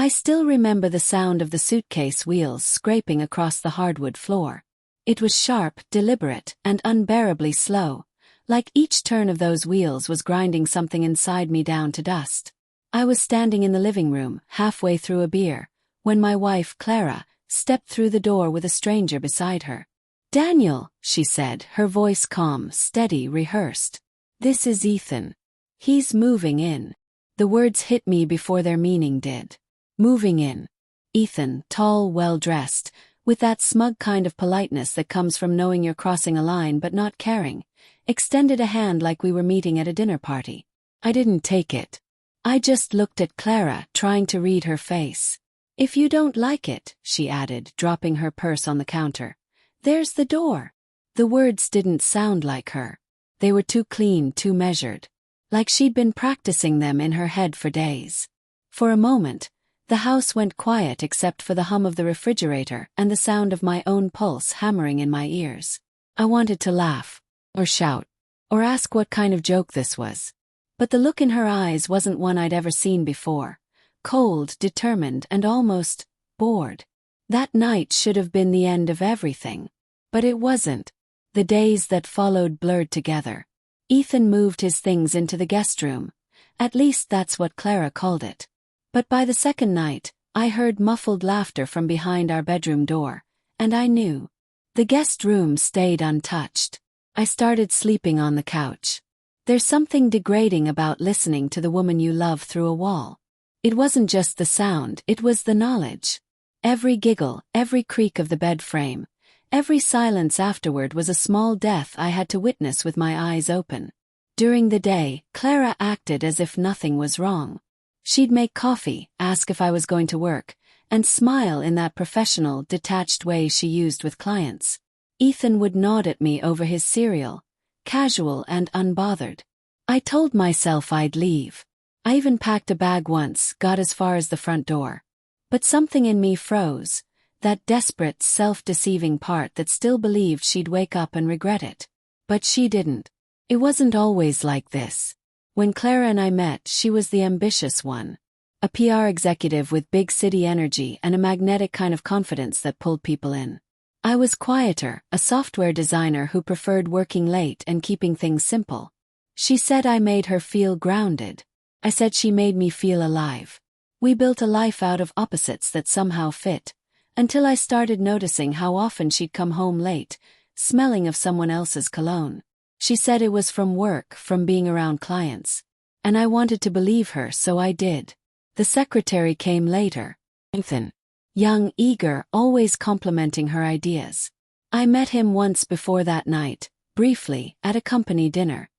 I still remember the sound of the suitcase wheels scraping across the hardwood floor. It was sharp, deliberate, and unbearably slow, like each turn of those wheels was grinding something inside me down to dust. I was standing in the living room, halfway through a beer, when my wife, Clara, stepped through the door with a stranger beside her. "Daniel," she said, her voice calm, steady, rehearsed. "This is Ethan. He's moving in." The words hit me before their meaning did. Moving in. Ethan, tall, well-dressed, with that smug kind of politeness that comes from knowing you're crossing a line but not caring, extended a hand like we were meeting at a dinner party. I didn't take it. I just looked at Clara, trying to read her face. "If you don't like it," she added, dropping her purse on the counter, "there's the door." The words didn't sound like her. They were too clean, too measured. Like she'd been practicing them in her head for days. For a moment, the house went quiet except for the hum of the refrigerator and the sound of my own pulse hammering in my ears. I wanted to laugh, or shout, or ask what kind of joke this was. But the look in her eyes wasn't one I'd ever seen before. Cold, determined, and almost bored. That night should have been the end of everything. But it wasn't. The days that followed blurred together. Ethan moved his things into the guest room. At least that's what Clara called it. But by the second night, I heard muffled laughter from behind our bedroom door, and I knew. The guest room stayed untouched. I started sleeping on the couch. There's something degrading about listening to the woman you love through a wall. It wasn't just the sound, it was the knowledge. Every giggle, every creak of the bed frame, every silence afterward was a small death I had to witness with my eyes open. During the day, Clara acted as if nothing was wrong. She'd make coffee, ask if I was going to work, and smile in that professional, detached way she used with clients. Ethan would nod at me over his cereal, casual and unbothered. I told myself I'd leave. I even packed a bag once, got as far as the front door. But something in me froze, that desperate, self-deceiving part that still believed she'd wake up and regret it. But she didn't. It wasn't always like this. When Clara and I met, she was the ambitious one. A PR executive with big city energy and a magnetic kind of confidence that pulled people in. I was quieter, a software designer who preferred working late and keeping things simple. She said I made her feel grounded. I said she made me feel alive. We built a life out of opposites that somehow fit, until I started noticing how often she'd come home late, smelling of someone else's cologne. She said it was from work, from being around clients. And I wanted to believe her, so I did. The secretary came later. Ethan. Young, eager, always complimenting her ideas. I met him once before that night, briefly, at a company dinner.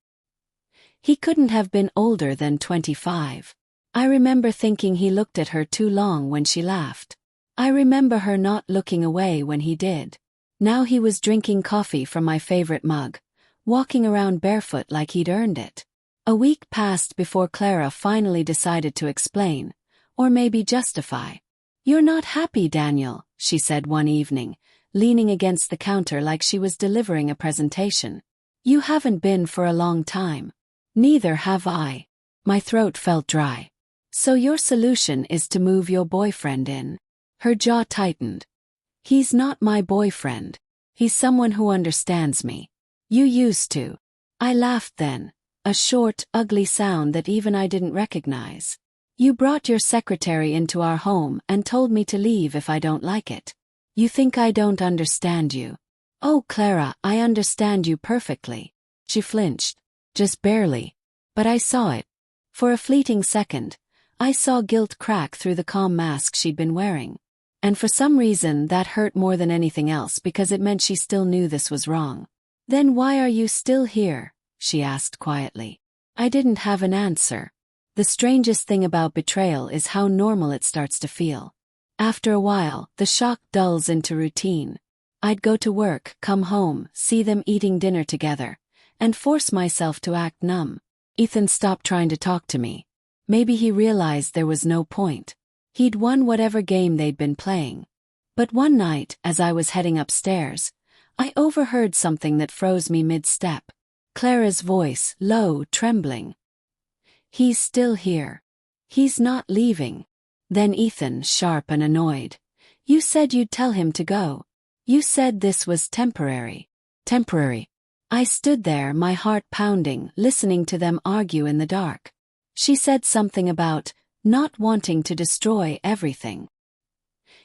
He couldn't have been older than 25. I remember thinking he looked at her too long when she laughed. I remember her not looking away when he did. Now he was drinking coffee from my favorite mug, walking around barefoot like he'd earned it. A week passed before Clara finally decided to explain, or maybe justify. "You're not happy, Daniel," she said one evening, leaning against the counter like she was delivering a presentation. "You haven't been for a long time. Neither have I." My throat felt dry. "So your solution is to move your boyfriend in?" Her jaw tightened. "He's not my boyfriend. He's someone who understands me. You used to." I laughed then, a short, ugly sound that even I didn't recognize. "You brought your secretary into our home and told me to leave if I don't like it. You think I don't understand you?" "Oh, Clara, I understand you perfectly." She flinched. Just barely. But I saw it. For a fleeting second, I saw guilt crack through the calm mask she'd been wearing. And for some reason that hurt more than anything else because it meant she still knew this was wrong. "Then why are you still here?" she asked quietly. I didn't have an answer. The strangest thing about betrayal is how normal it starts to feel. After a while, the shock dulls into routine. I'd go to work, come home, see them eating dinner together, and force myself to act numb. Ethan stopped trying to talk to me. Maybe he realized there was no point. He'd won whatever game they'd been playing. But one night, as I was heading upstairs, I overheard something that froze me mid-step. Clara's voice, low, trembling. "He's still here. He's not leaving." Then Ethan, sharp and annoyed. You said you'd tell him to go. You said this was temporary. Temporary. I stood there, my heart pounding, listening to them argue in the dark. She said something about not wanting to destroy everything.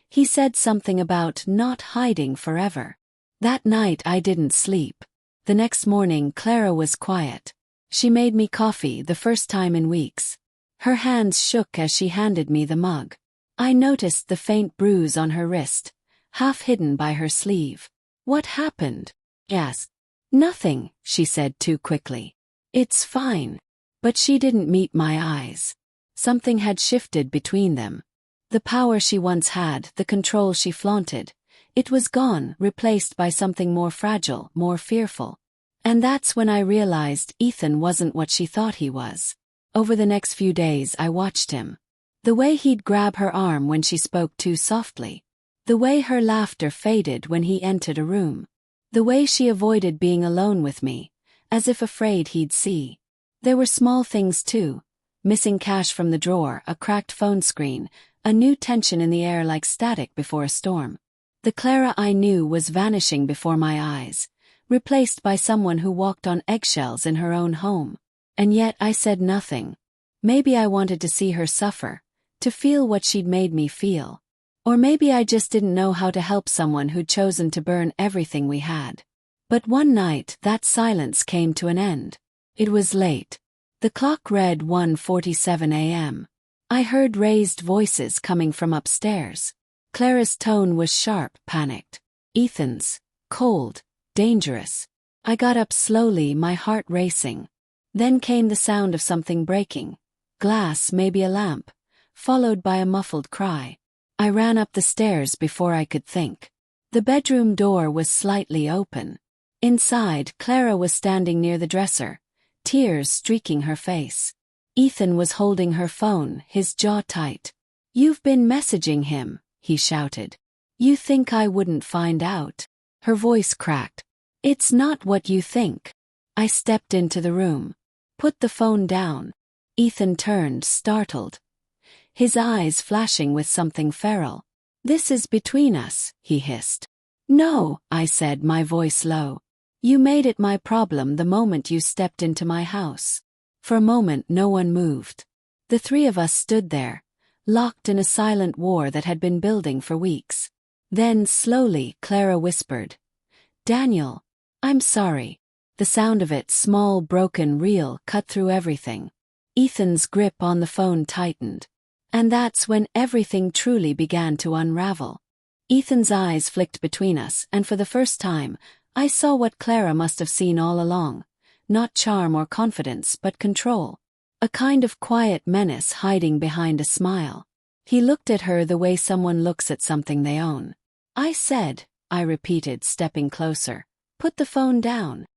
He said something about not hiding forever. That night I didn't sleep. The next morning Clara was quiet. She made me coffee, the first time in weeks. Her hands shook as she handed me the mug. I noticed the faint bruise on her wrist, half hidden by her sleeve. What happened? Yes. Nothing, she said too quickly. It's fine. But she didn't meet my eyes. Something had shifted between them. The power she once had, the control she flaunted, it was gone, replaced by something more fragile, more fearful. And that's when I realized Ethan wasn't what she thought he was. Over the next few days I watched him. The way he'd grab her arm when she spoke too softly. The way her laughter faded when he entered a room. The way she avoided being alone with me, as if afraid he'd see. There were small things too. Missing cash from the drawer, a cracked phone screen, a new tension in the air like static before a storm. The Clara I knew was vanishing before my eyes, replaced by someone who walked on eggshells in her own home. And yet I said nothing. Maybe I wanted to see her suffer, to feel what she'd made me feel. Or maybe I just didn't know how to help someone who'd chosen to burn everything we had. But one night that silence came to an end. It was late. The clock read 1:47 a.m. I heard raised voices coming from upstairs. Clara's tone was sharp, panicked. Ethan's, cold, dangerous. I got up slowly, my heart racing. Then came the sound of something breaking. Glass, maybe a lamp, followed by a muffled cry. I ran up the stairs before I could think. The bedroom door was slightly open. Inside, Clara was standing near the dresser, tears streaking her face. Ethan was holding her phone, his jaw tight. "You've been messaging him," he shouted. "You think I wouldn't find out?" Her voice cracked. "It's not what you think." I stepped into the room. "Put the phone down." Ethan turned, startled. His eyes flashing with something feral. "This is between us," he hissed. "No," I said, my voice low. "You made it my problem the moment you stepped into my house." For a moment no one moved. The three of us stood there, locked in a silent war that had been building for weeks. Then, slowly, Clara whispered, "Daniel, I'm sorry." The sound of it, small, broken, real, cut through everything. Ethan's grip on the phone tightened. And that's when everything truly began to unravel. Ethan's eyes flicked between us, and for the first time, I saw what Clara must have seen all along. Not charm or confidence, but control. A kind of quiet menace hiding behind a smile. He looked at her the way someone looks at something they own. I repeated, stepping closer. "Put the phone down."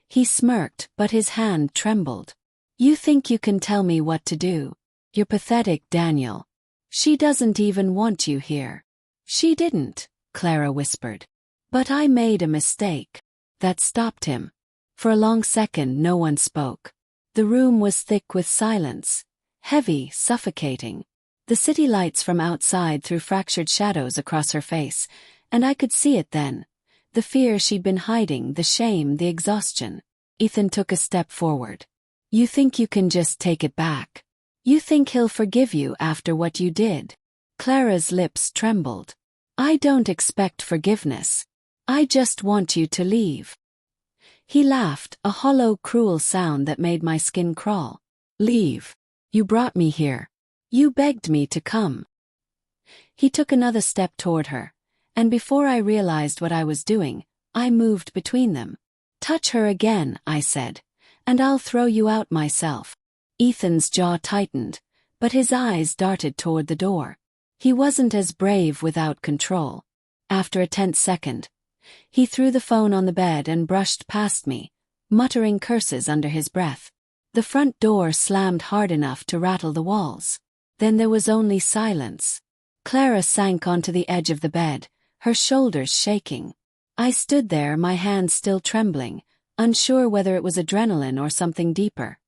He smirked, but his hand trembled. "You think you can tell me what to do? You're pathetic, Daniel. She doesn't even want you here." "She didn't," Clara whispered. "But I made a mistake." That stopped him. For a long second no one spoke. The room was thick with silence, heavy, suffocating. The city lights from outside threw fractured shadows across her face, and I could see it then. The fear she'd been hiding, the shame, the exhaustion. Ethan took a step forward. "You think you can just take it back? You think he'll forgive you after what you did?" Clara's lips trembled. "I don't expect forgiveness. I just want you to leave." He laughed, a hollow, cruel sound that made my skin crawl. "Leave? You brought me here. You begged me to come." He took another step toward her, and before I realized what I was doing, I moved between them. "Touch her again," I said, "and I'll throw you out myself." Ethan's jaw tightened, but his eyes darted toward the door. He wasn't as brave without control. After a tense second, he threw the phone on the bed and brushed past me, muttering curses under his breath. The front door slammed hard enough to rattle the walls. Then there was only silence. Clara sank onto the edge of the bed, her shoulders shaking. I stood there, my hands still trembling, unsure whether it was adrenaline or something deeper.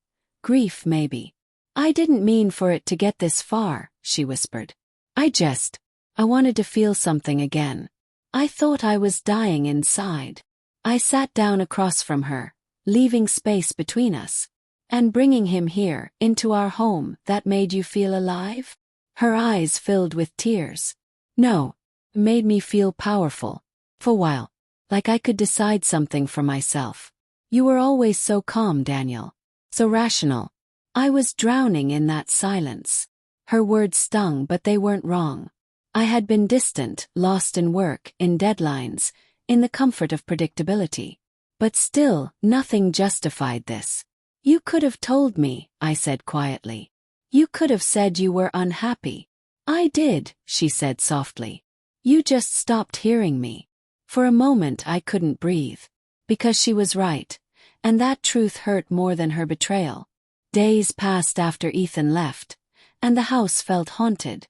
Grief, maybe. I didn't mean for it to get this far, she whispered. I wanted to feel something again. I thought I was dying inside. I sat down across from her, leaving space between us. And bringing him here, into our home, that made you feel alive? Her eyes filled with tears. No, made me feel powerful. For a while. Like I could decide something for myself. You were always so calm, Daniel. So rational. I was drowning in that silence. Her words stung, but they weren't wrong. I had been distant, lost in work, in deadlines, in the comfort of predictability. But still, nothing justified this. You could have told me, I said quietly. You could have said you were unhappy. I did, she said softly. You just stopped hearing me. For a moment I couldn't breathe. Because she was right, and that truth hurt more than her betrayal. Days passed after Ethan left, and the house felt haunted.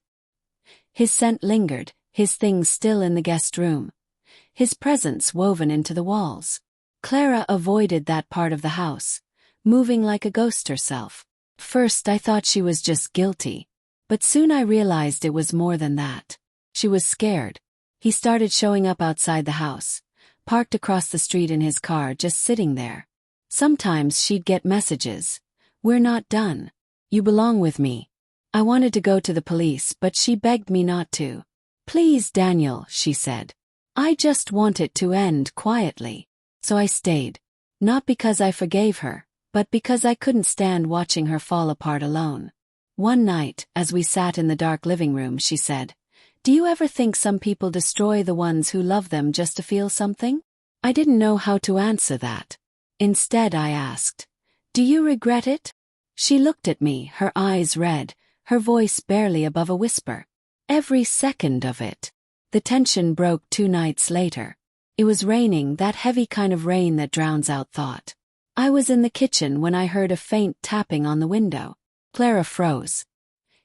His scent lingered, his things still in the guest room. His presence woven into the walls. Clara avoided that part of the house, moving like a ghost herself. First I thought she was just guilty, but soon I realized it was more than that. She was scared. He started showing up outside the house, parked across the street in his car, just sitting there. Sometimes she'd get messages. We're not done. You belong with me. I wanted to go to the police, but she begged me not to. Please, Daniel, she said. I just want it to end quietly. So I stayed. Not because I forgave her, but because I couldn't stand watching her fall apart alone. One night, as we sat in the dark living room, she said, Do you ever think some people destroy the ones who love them just to feel something? I didn't know how to answer that. Instead I asked, Do you regret it? She looked at me, her eyes red, her voice barely above a whisper. Every second of it. The tension broke 2 nights later. It was raining, that heavy kind of rain that drowns out thought. I was in the kitchen when I heard a faint tapping on the window. Clara froze.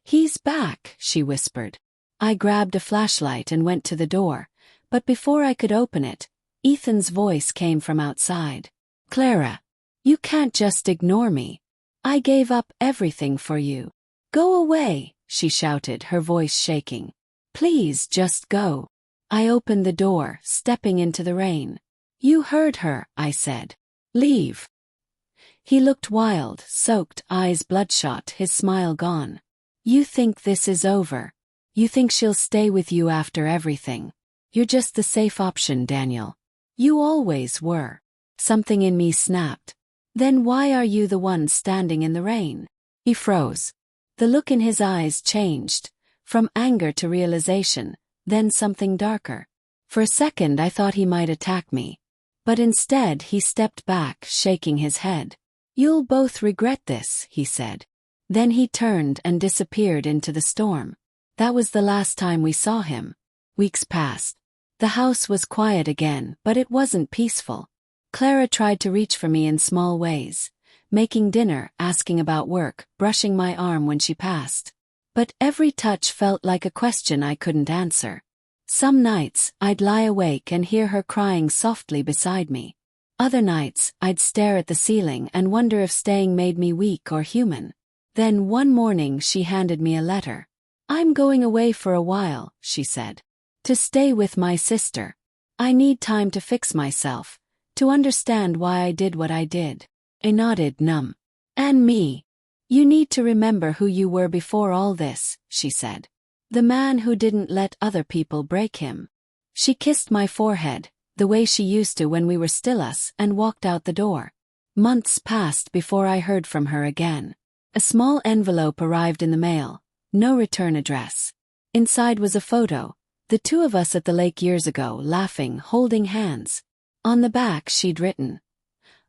He's back, she whispered. I grabbed a flashlight and went to the door, but before I could open it, Ethan's voice came from outside. Clara, you can't just ignore me. I gave up everything for you. Go away, she shouted, her voice shaking. Please just go. I opened the door, stepping into the rain. You heard her, I said. Leave. He looked wild, soaked, eyes bloodshot, his smile gone. You think this is over? You think she'll stay with you after everything? You're just the safe option, Daniel. You always were. Something in me snapped. Then why are you the one standing in the rain? He froze. The look in his eyes changed, from anger to realization, then something darker. For a second I thought he might attack me. But instead he stepped back, shaking his head. You'll both regret this, he said. Then he turned and disappeared into the storm. That was the last time we saw him. Weeks passed. The house was quiet again, but it wasn't peaceful. Clara tried to reach for me in small ways, making dinner, asking about work, brushing my arm when she passed. But every touch felt like a question I couldn't answer. Some nights, I'd lie awake and hear her crying softly beside me. Other nights, I'd stare at the ceiling and wonder if staying made me weak or human. Then one morning she handed me a letter. I'm going away for a while, she said. To stay with my sister. I need time to fix myself, to understand why I did what I did. I nodded, numb. And me. You need to remember who you were before all this, she said. The man who didn't let other people break him. She kissed my forehead, the way she used to when we were still us, and walked out the door. Months passed before I heard from her again. A small envelope arrived in the mail, no return address. Inside was a photo, the 2 of us at the lake years ago, laughing, holding hands. On the back she'd written,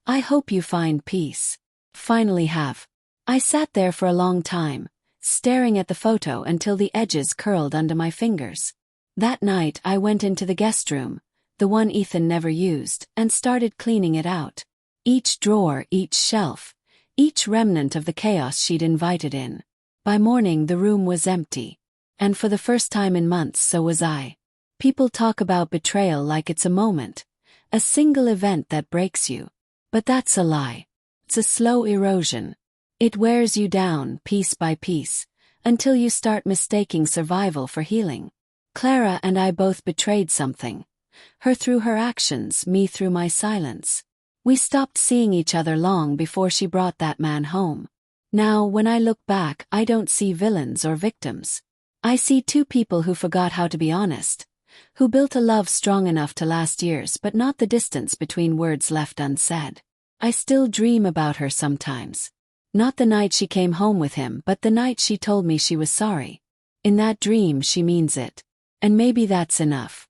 I hope you find peace. Finally have. I sat there for a long time, staring at the photo until the edges curled under my fingers. That night I went into the guest room, the one Ethan never used, and started cleaning it out. Each drawer, each shelf, each remnant of the chaos she'd invited in. By morning the room was empty. And for the first time in months so was I. People talk about betrayal like it's a moment, a single event that breaks you. But that's a lie. It's a slow erosion. It wears you down, piece by piece, until you start mistaking survival for healing. Clara and I both betrayed something. Her through her actions, me through my silence. We stopped seeing each other long before she brought that man home. Now, when I look back, I don't see villains or victims. I see two people who forgot how to be honest, who built a love strong enough to last years but not the distance between words left unsaid. I still dream about her sometimes. Not the night she came home with him, but the night she told me she was sorry. In that dream she means it. And maybe that's enough.